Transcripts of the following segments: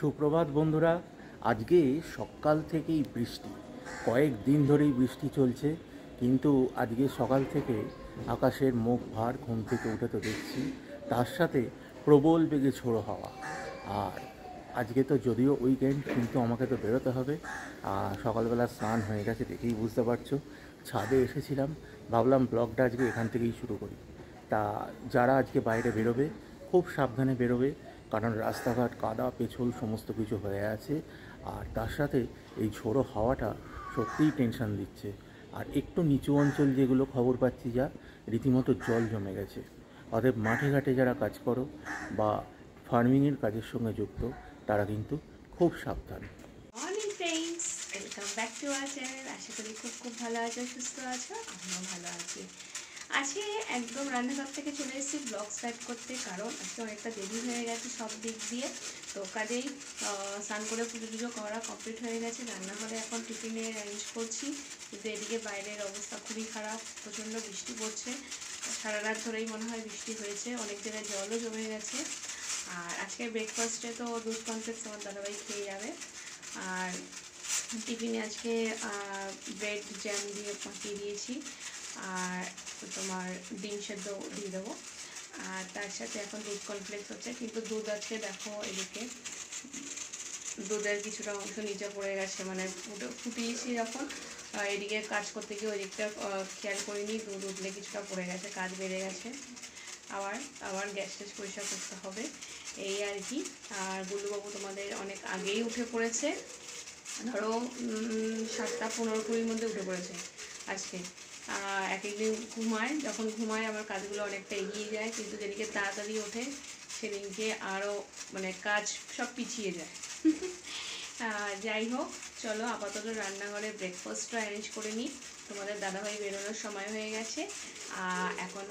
সুপ্রভাত বন্ধুরা। আজকে সকাল থেকেই বৃষ্টি, কয়েকদিন ধরেই বৃষ্টি চলছে, কিন্তু আজকে সকাল থেকে আকাশের মুখ ভার। ঘুম থেকে উঠে তো দেখছি তার সাথে প্রবল বেগে ঝোড়ো হাওয়া। আর আজকে তো যদিও উইকেন্ড, কিন্তু আমাকে তো বেরোতে হবে। আর সকালবেলা স্নান হয়ে গেছে, দেখেই বুঝতে পারছো। ছাদে এসেছিলাম, ভাবলাম ব্লগটা আজকে এখান থেকেই শুরু করি। তা যারা আজকে বাইরে বেরোবে খুব সাবধানে বেরোবে, কারণ রাস্তাঘাট কাদা পেছল সমস্ত কিছু হয়ে আছে। আর তার সাথে এই ঝোড়ো হাওয়াটা সত্যিই টেনশন দিচ্ছে। আর একটু নিচু অঞ্চল যেগুলো খবর পাচ্ছি, যা রীতিমতো জল জমে গেছে। অতএব মাঠে ঘাটে যারা কাজ করো বা ফার্মিংয়ের কাজের সঙ্গে যুক্ত, তারা কিন্তু খুব সাবধান। Morning friends, welcome back to our channel. আশা করি খুব ভালো আছো, সুস্থ আছো। আমিও ভালো আছি। আজকে একদম রান্নাঘর থেকে চলে এসেছি ব্লগ স্টার্ট করতে, কারণ আজকে অনেকটা দেরি হয়ে গেছে সব দিক দিয়ে। তো কাজেই স্নান করে পুজো টুজো করা কমপ্লিট হয়ে গেছে। রান্নাঘরে এখন টিফিনে অ্যারেঞ্জ করছি, কিন্তু এদিকে বাইরের অবস্থা খুবই খারাপ, প্রচণ্ড বৃষ্টি পড়ছে। সারা রাত ধরেই মনে হয় বৃষ্টি হয়েছে, অনেক জায়গায় জলও জমে গেছে। আর আজকে ব্রেকফাস্টে তো দুধ কমপ্লেক্স আমার দাদাভাই খেয়ে যাবে। আর টিফিনে আজকে ব্রেড জ্যাম দিয়ে পাঠিয়ে দিয়েছি, আর তোমার ডিম সেদ্ধ দিয়ে দেবো। আর তার সাথে এখন দুধ কমপ্লেক্স হচ্ছে, কিন্তু দুধ আজকে দেখো এদিকে দুধের কিছুটা অংশ নিচে পড়ে গেছে, মানে ফুটিয়েছি যখন এদিকে কাজ করতে গিয়ে ওই দিকটা খেয়াল করিনি, দুধ উঠলে কিছুটা পড়ে গেছে, কাজ বেড়ে গেছে। আবার গ্যাস ট্যাস পরিষ্কার করতে হবে, এই আর কি। আর গুল্লুবাবু তোমাদের অনেক আগেই উঠে পড়েছে, ধরো 7টা 15-20 মধ্যে উঠে পড়েছে আজকে। এক একদিন ঘুমায়, যখন ঘুমায় আমার কাজগুলো অনেকটা এগিয়ে যায়, কিন্তু যেদিকে তাড়াতাড়ি ওঠে সেদিনকে আরও মানে কাজ সব পিছিয়ে যায়। যাই হোক, চলো আপাতত রান্নাঘরে ব্রেকফাস্টটা অ্যারেঞ্জ করে নিই। তোমাদের দাদাভাই বেরোনোর সময় হয়ে গেছে, এখন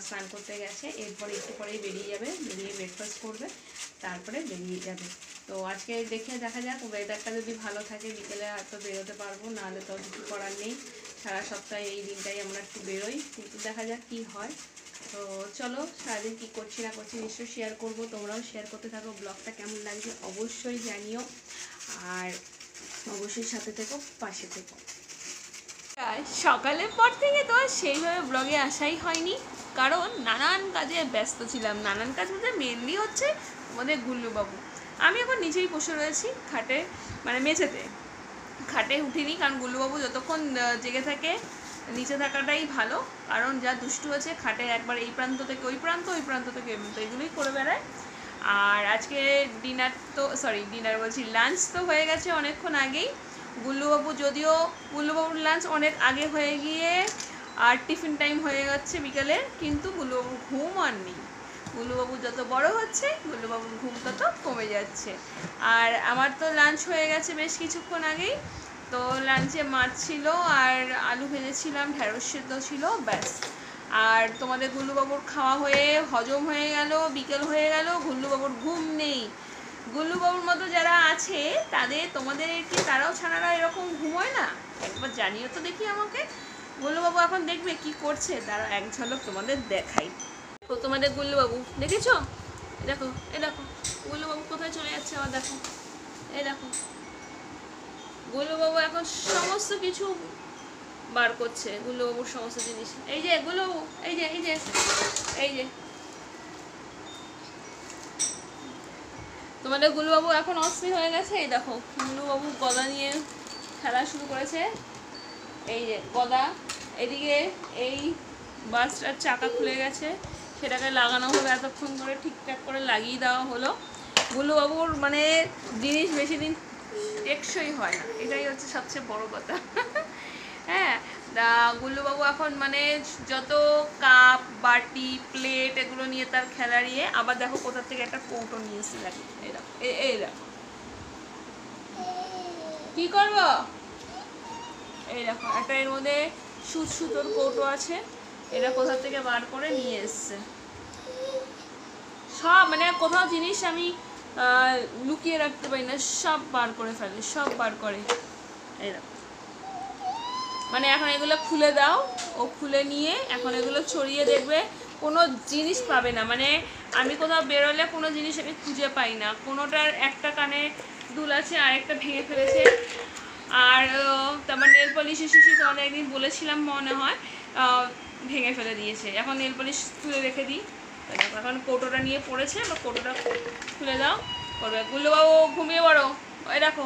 স্নান করতে গেছে, এরপর একটু পরেই বেরিয়ে যাবে, বেরিয়ে ব্রেকফাস্ট করবে, তারপরে বেরিয়ে যাবে। তো আজকে দেখা যাক, ওয়েদারটা যদি ভালো থাকে বিকেলে হয়তো বেরোতে পারবো, নাহলে তো কিছু করার নেই। সারা সপ্তাহে এই দিনটাই আমরা একটু বেরোই, কিন্তু দেখা যাক কী হয়। তো চলো, সারাদিন কী করছি না করছি নিশ্চয়ই শেয়ার করবো, তোমরাও শেয়ার করতে থাকো। ব্লগটা কেমন লাগছে অবশ্যই জানিও, আর অবশ্যই সাথে থেকো, পাশে থেকো। সকালের পর থেকে তো সেইভাবে ব্লগে আসাই হয়নি, কারণ নানান কাজে ব্যস্ত ছিলাম। নানান কাজ বলতে মেনলি হচ্ছে আমাদের গুল্লুবাবু। আমি এখন নিচেই বসে রয়েছি খাটে, মানে মেঝেতে। খাটে উঠিনি, কারণ গুল্লুবাবু যতক্ষণ জেগে থাকে নিচে থাকাটাই ভালো, কারণ যা দুষ্টু আছে খাটে একবার এই প্রান্ত থেকে ওই প্রান্ত, ওই প্রান্ত থেকে ওই প্রান্ত, এগুলোই করে বেড়ায়। আর আজকে ডিনার বলছি, লাঞ্চ তো হয়ে গেছে অনেকক্ষণ আগেই। গুল্লুবাবুর লাঞ্চ অনেক আগে হয়ে গিয়ে আর টিফিন টাইম হয়ে যাচ্ছে বিকেলের, কিন্তু গুল্লুবাবুর ঘুম আর নেই। গুল্লুবাবু যত বড় হচ্ছে গুল্লুবাবুর ঘুম তত কমে যাচ্ছে। আর আমার তো লাঞ্চ হয়ে গেছে বেশ কিছুক্ষণ আগেই। তো লাঞ্চে মাছ ছিল, আর আলু ভেজেছিলাম, ঢেঁড়স সেদ্ধ ছিল, ব্যাস। আর তোমাদের গুল্লুবাবুর খাওয়া হয়ে হজম হয়ে গেল, বিকেল হয়ে গেল, গুল্লুবাবুর ঘুম নেই। গুল্লুবাবুর মতো যারা আছে তোমাদের কি তারাও ছানারা এরকম ঘুমোয় না? একবার জানিও তো দেখি আমাকে। গুল্লুবাবু এখন দেখবে কি করছে, তারা এক ঝলক তোমাদের দেখাই। তো তোমাদের গুল্লুবাবু দেখেছো? দেখো গুল্লুবাবু কোথায় চলে যাচ্ছে, আবার দেখো, এই দেখো গুল্লুবাবু এখন সমস্ত কিছু বার করছে, গুল্লুবাবুর সমস্ত জিনিস। এই যে গুল্লুবাবু, এই যে তোমাদের গুল্লুবাবু এখন অস্থির হয়ে গেছে। এই দেখো গুল্লুবাবু গদা নিয়ে খেলা শুরু করেছে। এই যে গদা, এদিকে এই বাসটার চাকা খুলে গেছে, সেটাকে লাগানো হলো, এতক্ষণ করে ঠিকঠাক করে লাগিয়ে দেওয়া হলো। গুল্লুবাবুর মানে জিনিস বেশি দিন টেকসই হয় না, এটাই হচ্ছে সবচেয়ে বড় কথা। হ্যাঁ, গুল্লুবাবু এখন মানে যত কাপ বাটি প্লেট এগুলো নিয়ে তার খেলাড়িয়ে। আবার দেখো কোথা থেকে একটা কৌটো নিয়ে এসে দেখো, এই দেখো কি করবো, এই দেখো একটা এর মধ্যে সুতোর কৌটো আছে, এটা কোথা থেকে বার করে নিয়ে এসছে। সব মানে কোথাও জিনিস আমি লুকিয়ে রাখতে পারি না, সব বার করে ফেলে, সব বার করে। এই দেখো, মানে এখন এগুলো খুলে দাও, ও খুলে নিয়ে এখন এগুলো ছড়িয়ে দেখবে, কোনো জিনিস পাবে না। মানে আমি কোথাও বেরোলে কোনো জিনিস আমি খুঁজে পাই না, কোনোটার একটা কানে দুল আছে আরেকটা ভেঙে ফেলেছে। আর তারপর নেল পলিশের শিশি তোমাদের একদিন বলেছিলাম মনে হয়, ভেঙে ফেলে দিয়েছে। এখন নেল পলিশ তুলে রেখে দিই। দেখো এখন কৌটোটা নিয়ে পড়েছে, বা কৌটোটা খুলে দাও করবে। গুল্লুবাবু ঘুমিয়ে পড়ো, ওই দেখো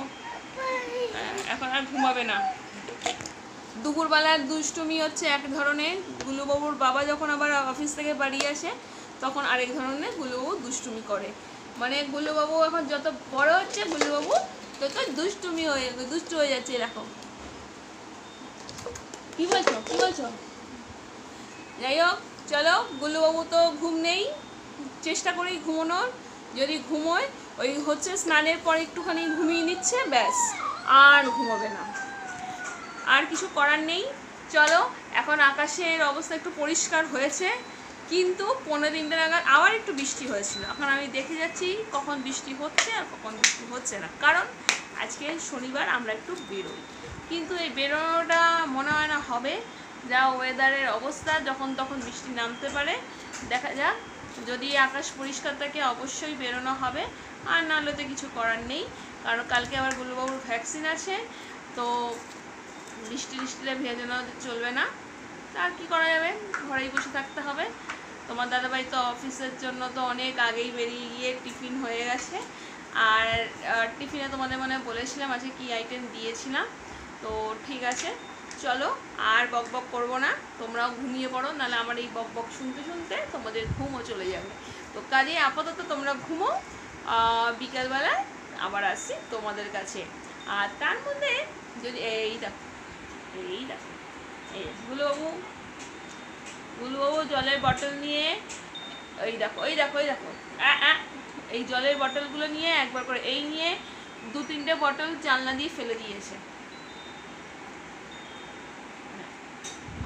এখন আর ঘুমাবে না। দুপুরবেলার দুষ্টুমি হচ্ছে এক ধরনের, গুল্লুবাবুর বাবা যখন আবার অফিস থেকে বাড়ি আসে তখন আরেক ধরনের গুল্লুবাবু দুষ্টুমি করে। মানে গুল্লুবাবু এখন যত বড় হচ্ছে গুল্লুবাবু তত দুষ্টু হয়ে যাচ্ছে। এরকম কি বলছো? যাই হোক চলো, গুল্লুবাবু তো ঘুম নেই, চেষ্টা করি ঘুমানোর। যদি ঘুমোয় ওই হচ্ছে স্নানের পর একটুখানি ঘুমিয়ে নিচ্ছে, ব্যাস আর ঘুমোবে না, আর কিছু করার নেই। চলো, এখন আকাশের অবস্থা একটু পরিষ্কার হয়েছে, কিন্তু 15 নাগাদ আবার একটু বৃষ্টি হয়েছিল। এখন আমি দেখে যাচ্ছি কখন বৃষ্টি হচ্ছে আর কখন বৃষ্টি হচ্ছে না, কারণ আজকে শনিবার আমরা একটু বেরোই, কিন্তু এই বেরোনোটা মনে হয় না হবে। যা ওয়েদারের অবস্থা, যখন তখন বৃষ্টি নামতে পারে, দেখা যাক। যদি আকাশ পরিষ্কার থাকে অবশ্যই বেরোনো হবে, আর নাহলে তো কিছু করার নেই, কারণ কালকে আবার গুল্লুবাবুর ভ্যাকসিন আছে। তো বৃষ্টিতে ভেজানো চলবে না, আর কি করা যাবে, ঘরেই বসে থাকতে হবে। তোমার দাদাভাই তো অফিসের জন্য তো অনেক আগেই বেরিয়ে গিয়ে টিফিন হয়ে গেছে। আর টিফিনে তোমাদের মনে বলেছিলাম আজকে কী আইটেম দিয়েছিলাম। তো ঠিক আছে, চলো আর বকবক করবো না, তোমরাও ঘুমিয়ে পড়ো, নাহলে আমার এই বকবক শুনতে শুনতে তোমাদের ঘুমও চলে যাবে। তো কাজে আপাতত তোমরা ঘুমো, বিকালবেলায় আবার আসছি তোমাদের কাছে। আর তার মধ্যে যদি এই দেখো এই গুল্লুবাবু জলের বটল নিয়ে, ওই দেখো এই জলের বটলগুলো নিয়ে একবার করে এই নিয়ে 2-3টে বটল জানলা দিয়ে ফেলে দিয়েছে।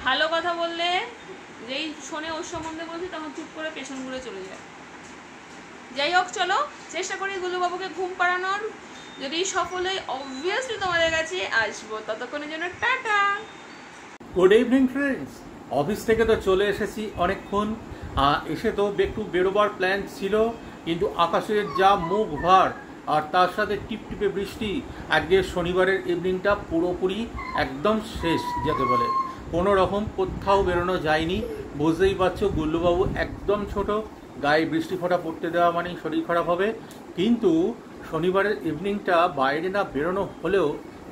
ভালো কথা বললে যেই শোনে ওর সম্বন্ধে বলছি তখন চুপ করে পেছন ঘুরে চলে যায়। যাই হোক চলো, চেষ্টা করি গুল্লুবাবুকে ঘুম পাড়ানোর। যদি সফল হই অবভিয়াসলি তোমাদের কাছে আসবো, ততক্ষণের জন্য tata. Good evening friends. Office থেকে তো চলে এসেছি অনেকক্ষণ, এসে তো একটু বেরোবার প্ল্যান ছিল, কিন্তু আকাশের যা মুখ ভার আর তার সাথে টিপটিপে বৃষ্টি, আজকে শনিবারের ইভিনিংটা পুরোপুরি একদম শেষ যাকে বলে। কোনো রকম কোথাও বেরোনো যায়নি। বুঝতেই পারছো গুল্লুবাবু একদম ছোট, গায়ে বৃষ্টি ফোঁটা পড়তে দেওয়া মানেই শরীর খারাপ হবে। কিন্তু শনিবারের ইভিনিংটা বাইরে না বেরোনো হলেও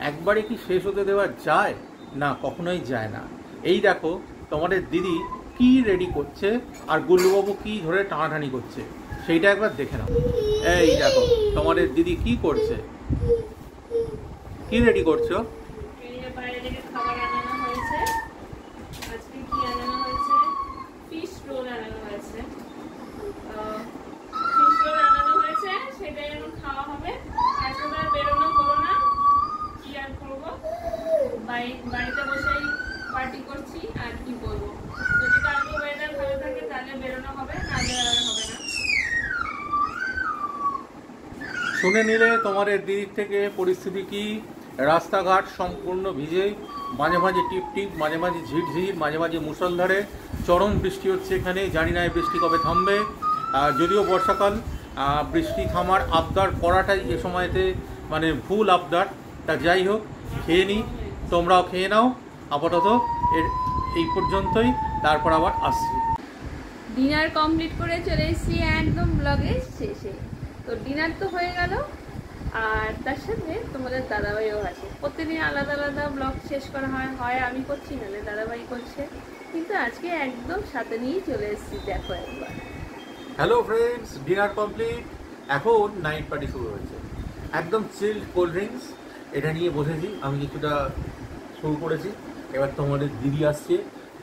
একবারে কি শেষ হতে দেওয়া যায়? না, কখনোই যায় না। এই দেখো তোমাদের দিদি কি রেডি করছে আর গুল্লুবাবু কি ধরে টানাটানি করছে, সেইটা একবার দেখে নাও। এই দেখো তোমাদের দিদি কি করছে, কি রেডি করছো? বাইরে থেকে খাবার আনানো হয়েছে, আজকে কি আনানো হয়েছে, ফিশ রোল আনানো হয়েছে। ফিশ রোল আনানো হয়েছে, সেটাই এখন খাওয়া হবে। আজকে আর বেরোনো হলো না, কি আর করবো, বাড়িতে বসেই পার্টি করছি, আর কি বলবো। যদি কালকে ওয়েদার ভালো থাকে তাহলে বেরোনো হবে, নাহলে আর হবে না। শুনে নিলে তোমাদের দিদির থেকে পরিস্থিতি কি। রাস্তাঘাট সম্পূর্ণ ভিজে, মাঝে মাঝে টিপটিপ, মাঝে মাঝে ঝিরঝির, মাঝে মাঝে মুষলধারে চরম বৃষ্টি হচ্ছে এখানে। জানি না এই বৃষ্টি কবে থামবে। যদিও বর্ষাকাল, বৃষ্টি থামার আবদার করাটাই এ সময়তে মানে ভুল আবদার। তা যাই হোক, খেয়ে নিই, তোমরাও খেয়ে নাও। আপাতত এই পর্যন্তই, তারপর আবার আসছি। ডিনার কমপ্লিট করে চলে এসেছি একদম ব্লগের শেষে। তো ডিনার তো হয়ে গেল, আর তার সাথে তোমাদের দাদাভাইও আছে। প্রত্যেকদিন আলাদা আলাদা ব্লগ শেষ করা হয় আমি করছি, নাহলে দাদাভাই করছে, কিন্তু আজকে একদম সাথে নিয়েই চলে এসেছি। দেখো একবার। Hello friends, dinner complete. এখন নাইট পার্টি শুরু হয়েছে, একদম চিল্ড কোল্ড ড্রিঙ্কস এটা নিয়ে বসেছি। আমি কিছুটা শুরু করেছি, এবার তোমাদের দিদি আসছে।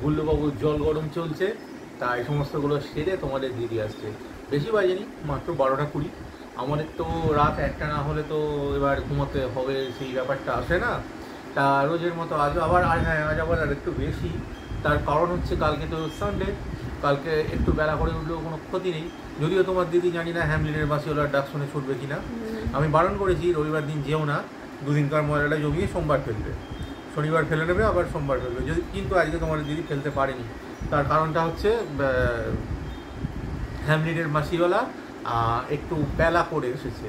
গুল্লুবাবুর জল গরম চলছে, তা এই সমস্তগুলো সেরে তোমাদের দিদি আসছে। বেশি বাজেনি, মাত্র 12টা 20। আমাদের তো রাত 1টা না হলে তো এবার ঘুমোতে হবে, সেই ব্যাপারটা আসে না। তা রোজের মতো আজ আবার আজ আবার আর একটু বেশি। তার কারণ হচ্ছে কালকে তো সানডে, কালকে একটু বেলা করে উঠলেও কোনো ক্ষতি নেই। যদিও তোমার দিদি জানি না হ্যামলিনের বাসিওলার ডাক শুনে ছুটবে কিনা। আমি বারণ করেছি রবিবার দিন যেও না, দুদিনকার ময়লাটা জমিয়ে সোমবার ফেলবে, শনিবার ফেলে নেবে আবার সোমবার ফেলবে। যদি কিন্তু আজকে তোমার দিদি ফেলতে পারেনি, তার কারণটা হচ্ছে হ্যামলিনের মাসিওয়ালা একটু বেলা করে এসেছে,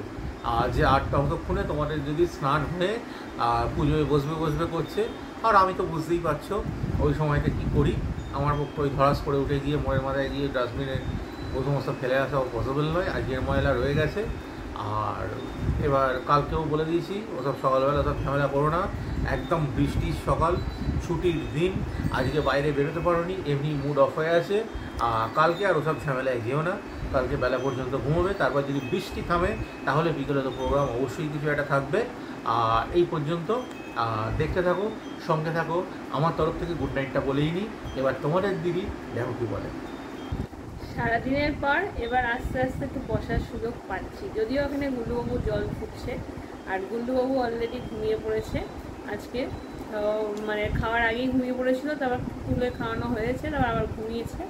যে 8টা ততক্ষণে তোমাদের যদি স্নান হয়ে পুজোয় বসবে করছে। আর আমি তো বুঝতেই পারছো ওই সময়টা কী করি, আমার পক্ষে ওই ধরাস করে উঠে গিয়ে মোড়ের মাথায় গিয়ে ডাস্টবিনে ও সমস্ত ফেলে আসা পসিবল নয়, আজকের ময়লা রয়ে গেছে। আর এবার কালকেও বলে দিয়েছি ওসব সকালবেলা ওসব ঝামেলা করো না, একদম বৃষ্টির সকাল, ছুটির দিন, আজকে বাইরে বেরোতে পারোনি, এমনি মুড অফ হয়ে আছে। কালকে আর ওসব ঝামেলায় যেও না, কালকে বেলা পর্যন্ত ঘুমোবে, তারপর যদি বৃষ্টি থামে তাহলে বিকেলে তো প্রোগ্রাম অবশ্যই কিছু একটা থাকবে। এই পর্যন্ত দেখতে থাকো, সঙ্গে থাকো। আমার তরফ থেকে গুড নাইটটা বলেই নি, এবার তোমাদের দিদি দেখো কী বলে। সারাদিনের পর এবার আস্তে আস্তে একটু বসার সুযোগ পাচ্ছি, যদিও ওখানে গুল্লুবাবু জল ফুটছে আর গুল্লুবাবু অলরেডি ঘুমিয়ে পড়েছে আজকে। মানে খাওয়ার আগেই ঘুমিয়ে পড়েছিল, তারপর তুলে খাওয়ানো হয়েছে, তারপর আবার ঘুমিয়েছে।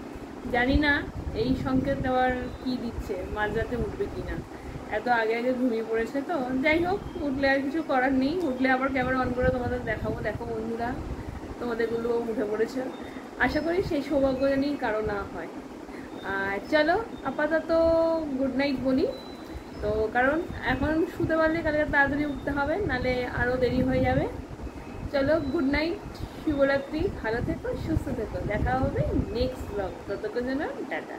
জানি না এই সংকেত আবার কী দিচ্ছে, মাঝরাতে উঠবে কি না, এত আগে আগে ঘুমিয়ে পড়েছে তো। যাই হোক, উঠলে আর কিছু করার নেই, উঠলে আবার ক্যামেরা অন করে তোমাদের দেখাবো। দেখো বন্ধুরা, তোমাদের গুল্লুবাবু উঠে পড়েছে। আশা করি সেই সৌভাগ্য জানি কারো না হয়। চলো আপাতত গুড নাইট বলি তো, কারণ এখন শুতে পারলে কালকে তাড়াতাড়ি উঠতে হবে, নালে আরও দেরি হয়ে যাবে। চলো গুড নাইট, শুভরাত্রি, ভালো থেকো, সুস্থ থেকো, দেখা হবে নেক্সট ব্লগ, ততক্ষণ জন্য টাটা।